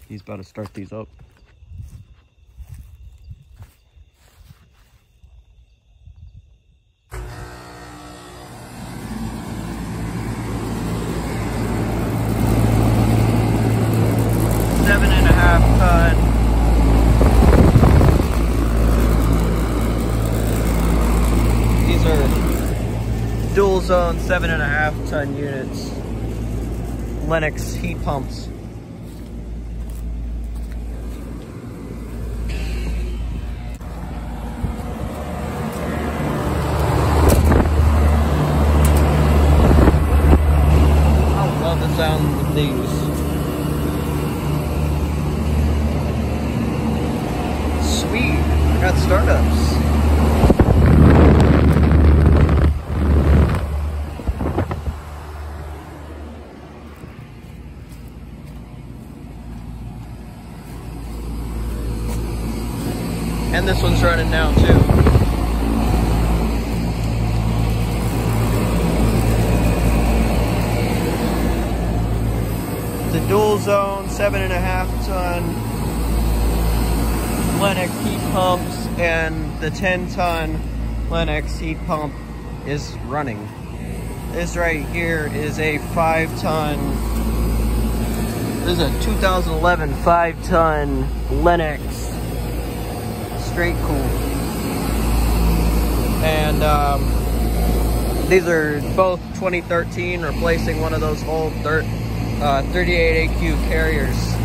He's about to start these up. Dual zone 7.5 ton units, Lennox heat pumps. I love the sound of these. Sweet, I got startups. And this one's running now too. The dual zone 7.5 ton Lennox heat pumps and the 10-ton Lennox heat pump is running. This right here is a 5-ton. This is a 2011 5-ton Lennox straight cool, and these are both 2013, replacing one of those old 38 AQ carriers.